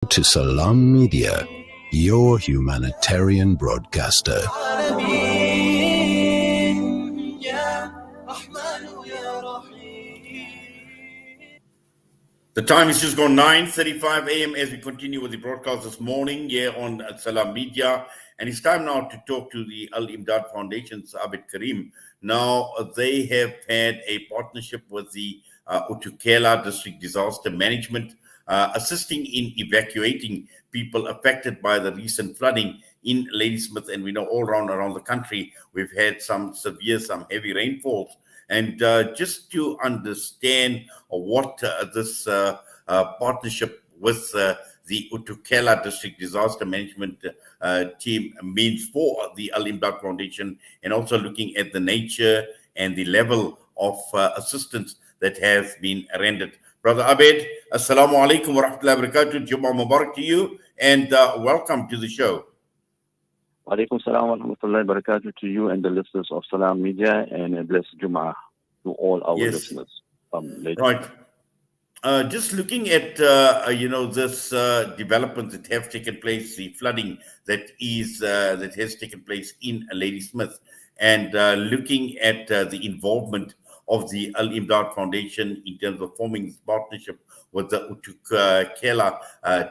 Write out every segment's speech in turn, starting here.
to Salam Media, your humanitarian broadcaster. The time is just gone 9:35 a.m. as we continue with the broadcast this morning here on Salam Media. And it's time now to talk to the Al-Imdaad Foundation's Abed Karim. Now, they have had a partnership with the Uthukela District Disaster Management, assisting in evacuating people affected by the recent flooding in Ladysmith. And we know all around the country, we've had some severe, some heavy rainfalls. And just to understand what this partnership with the Uthukela District Disaster Management team means for the Al-Imdaad Foundation, and also looking at the nature and the level of assistance that has been rendered. Brother Abed, Assalamu alaikum wa rahmatullahi wa barakatuh. Jummah Mubarak to you, and welcome to the show. Alaikum salam wa rahmatullahi wa barakatuh to you and the listeners of Salam Media, and a blessed Jummah to all our listeners. Right. Just looking at this developments that have taken place, the flooding that has taken place in Ladysmith, and looking at the involvement of the Al-Imdaad Foundation in terms of forming this partnership with the Uthukela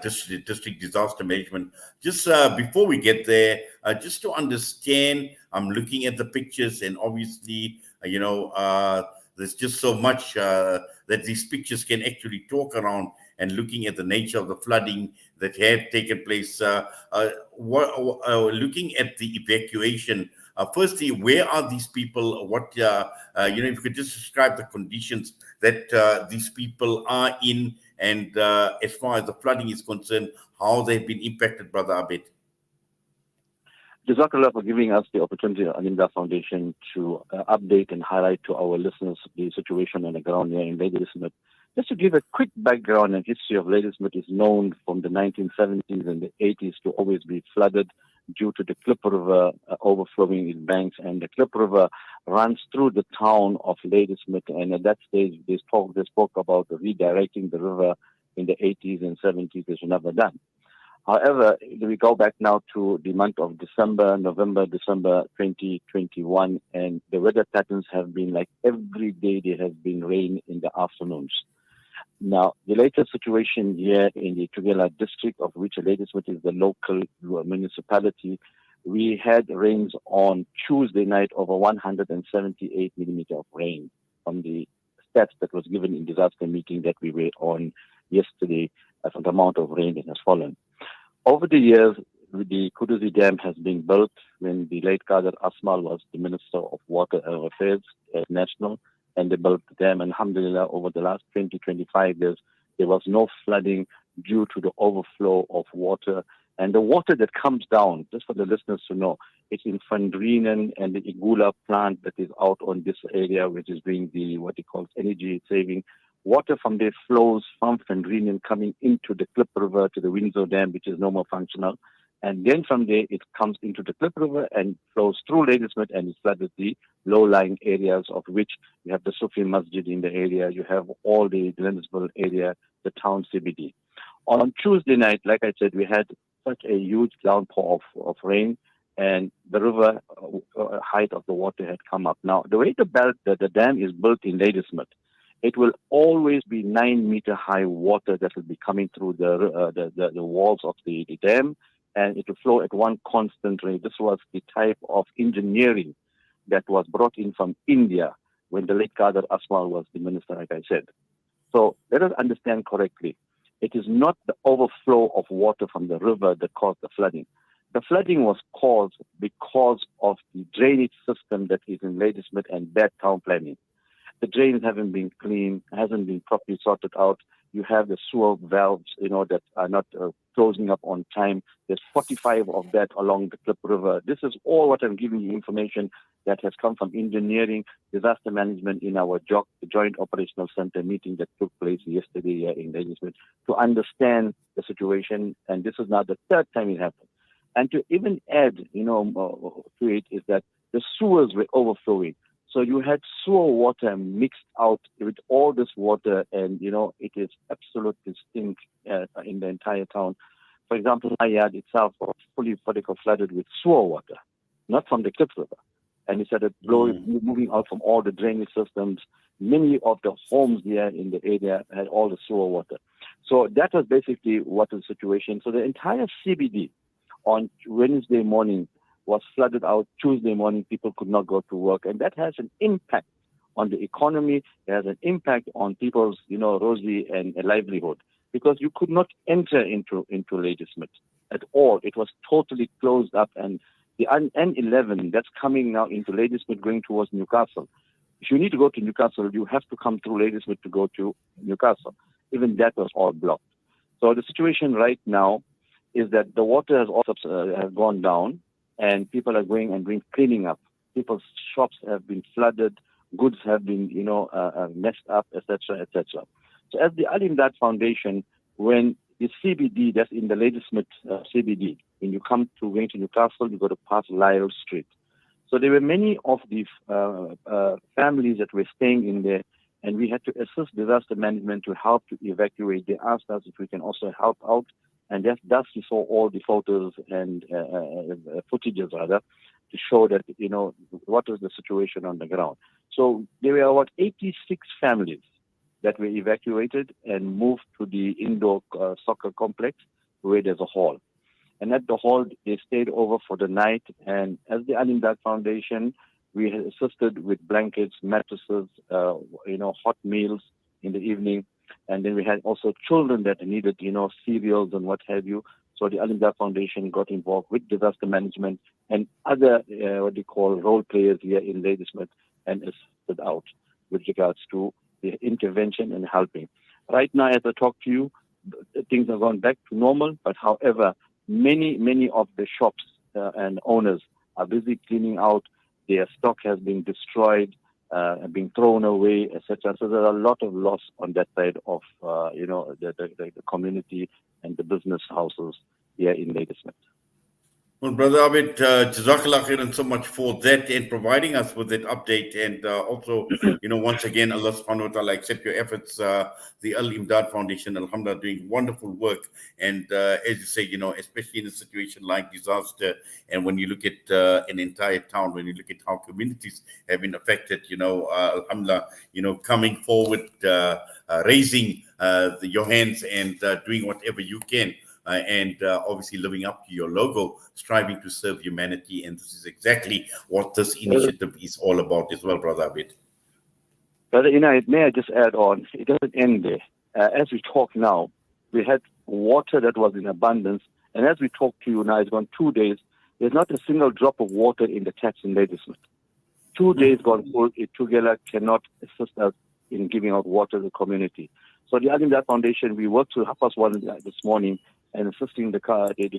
District Disaster Management. Just before we get there, just to understand, I'm looking at the pictures, and obviously, there's just so much that these pictures can actually talk around, and looking at the nature of the flooding that had taken place. Looking at the evacuation, firstly, where are these people? What, if you could just describe the conditions that these people are in, and as far as the flooding is concerned, how they've been impacted, Brother Abed. Jazakallah for giving us the opportunity at Al-Imdaad Foundation to update and highlight to our listeners the situation on the ground here in Ladysmith. Just to give a quick background and history of Ladysmith, is known from the 1970s and the 80s to always be flooded due to the Klip River overflowing its banks. And the Klip River runs through the town of Ladysmith, and at that stage they spoke about redirecting the river in the 80s and 70s, which was never done. However, we go back now to the month of November, December 2021, and the weather patterns have been like every day there has been rain in the afternoons. Now, the latest situation here in the Uthukela district, of which Ladysmith is the local municipality, we had rains on Tuesday night over 178 millimeters of rain from the stats that was given in disaster meeting that we were on yesterday, for the amount of rain that has fallen. Over the years, the Kuduzi Dam has been built when the late Qadir Asmal was the Minister of Water Affairs National, and they built the dam. And alhamdulillah, over the last 20-25 years, there was no flooding due to the overflow of water. And the water that comes down, just for the listeners to know, it's in Fundrinen and the Igula plant that is out on this area, which is doing the what he calls energy saving. Water from there flows from Fundrinen coming into the Klip River to the Windsor Dam, which is no more functional. And then from there, it comes into the Klip River and flows through Ladysmith, and it flooded the low-lying areas, of which you have the Sufi Masjid in the area, you have all the Glenisville area, the town CBD. On Tuesday night, like I said, we had such a huge downpour of rain, and the river height of the water had come up. Now, the way the dam is built in Ladysmith, it will always be 9-meter high water that will be coming through the walls of the dam, and it will flow at one constant rate. This was the type of engineering that was brought in from India when the late Qadir Asmal was the minister, like I said. So let us understand correctly. It is not the overflow of water from the river that caused the flooding. The flooding was caused because of the drainage system that is in Ladysmith and bad town planning. The drains haven't been cleaned, hasn't been properly sorted out. You have the sewer valves, that are not closing up on time. There's 45 of that along the Klip River. This is all what I'm giving you information that has come from engineering, disaster management in our JOC, the Joint Operational Center meeting that took place yesterday here in Ladysmith, to understand the situation. And this is now the third time it happened. And to even add, to it is that the sewers were overflowing. So you had sewer water mixed out with all this water, and it is absolutely stink in the entire town. For example, my yard itself was fully flooded with sewer water, not from the Cliff River. And it started moving out from all the drainage systems. Many of the homes here in the area had all the sewer water. So that was basically what the situation. So the entire CBD on Wednesday morning was flooded out. Tuesday morning, people could not go to work. And that has an impact on the economy. It has an impact on people's, rosy and livelihood, because you could not enter into Ladysmith at all. It was totally closed up. And the N11 that's coming now into Ladysmith going towards Newcastle, if you need to go to Newcastle, you have to come through Ladysmith to go to Newcastle. Even that was all blocked. So the situation right now is that the water has also has gone down, and people are going and doing cleaning up. People's shops have been flooded, goods have been, messed up, etc., etc. So as the Al-Imdaad Foundation, when the CBD, that's in the Ladysmith CBD, when you come to going to Newcastle, you got to pass Lyle Street. So there were many of the families that were staying in there, and we had to assist disaster management to help to evacuate. They asked us if we can also help out, and thus we saw all the photos and footages rather to show that what was the situation on the ground. So there were about 86 families that were evacuated and moved to the indoor soccer complex where there's a hall. And at the hall, they stayed over for the night. And as the Al-Imdaad Foundation, we had assisted with blankets, mattresses, hot meals in the evening. And then we had also children that needed, cereals and what have you. So the Al-Imdaad Foundation got involved with disaster management and other, what they call role players here in Ladysmith, and assisted out with regards to the intervention and helping. Right now, as I talk to you, things have gone back to normal. But however, many of the shops and owners are busy cleaning out. Their stock has been destroyed, being thrown away, etc. So there's a lot of loss on that side of the community and the business houses here in Ladysmith. Well, Brother Abed, Jazakallah khairan so much for that and providing us with that update. And also, once again, Allah subhanahu wa ta'ala accept your efforts. The Al-Imdaad Foundation, alhamdulillah, doing wonderful work. And as you say, especially in a situation like disaster, and when you look at an entire town, when you look at how communities have been affected, alhamdulillah, coming forward, raising your hands and doing whatever you can. And obviously living up to your logo, striving to serve humanity. And this is exactly what this initiative is all about as well, Brother Abed. Brother may I just add on, it doesn't end there. As we talk now, we had water that was in abundance. And as we talk to you now, it's gone 2 days. There's not a single drop of water in the taps in Ladysmith. 2 days gone full. Uthukela cannot assist us in giving out water to the community. So the Al-Imdaad Foundation, we worked till 1:30 this morning and assisting the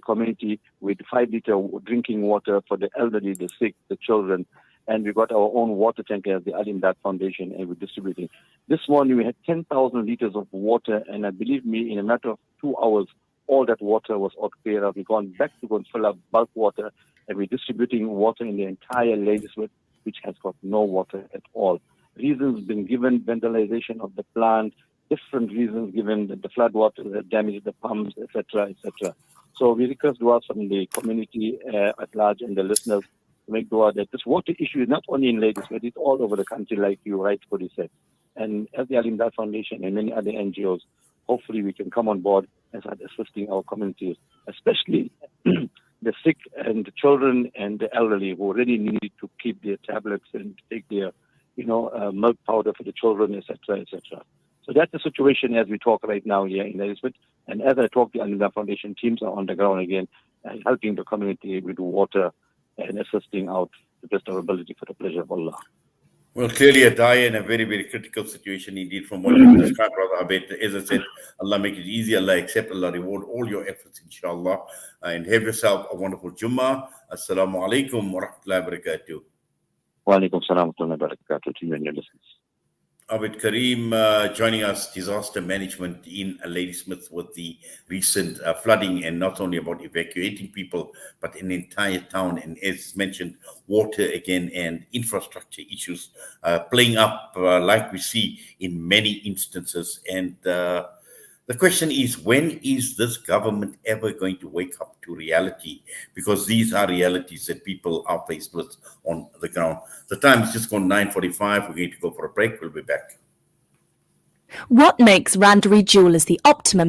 community with 5-liter drinking water for the elderly, the sick, the children. And we got our own water tanker as the Al-Imdaad Foundation, and we're distributing. This morning we had 10,000 liters of water, and believe me, in a matter of 2 hours, all that water was out clear up. We've gone back to go and fill up bulk water, and we're distributing water in the entire Ladysmith, which has got no water at all. Reasons been given: vandalization of the plant, different reasons given, that the flood water that damaged the pumps, etc., etc. So we request dua from the community at large and the listeners to make dua that this water issue is not only in Ladysmith, it's all over the country, like you rightfully said. And as the Al-Imdaad Foundation and many other NGOs, hopefully we can come on board and start assisting our communities, especially the sick and the children and the elderly who really need to keep their tablets and take their, milk powder for the children, etc., etc. So that's the situation as we talk right now here in Ladysmith. And as I talk, the Al-Imdaad Foundation teams are on the ground again, helping the community with water and assisting out the best of our ability for the pleasure of Allah. Well, clearly a dire and a very, very critical situation indeed from what you described, Brother Abed. As I said, Allah make it easy, Allah accept, Allah reward all your efforts, inshallah. And have yourself a wonderful Jummah. Assalamu alaikum wa rahmatullahi wa barakatuh. Wa alaikum salam wa rahmatullahi wa barakatuh to you and your listeners. Abed Karim joining us, disaster management in Ladysmith with the recent flooding, and not only about evacuating people, but an entire town. And as mentioned, water again and infrastructure issues playing up like we see in many instances. And the question is, when is this government ever going to wake up to reality? Because these are realities that people are faced with on the ground. The time is just gone 9:45. We're going to go for a break. We'll be back. What makes Randari Jewellers the optimum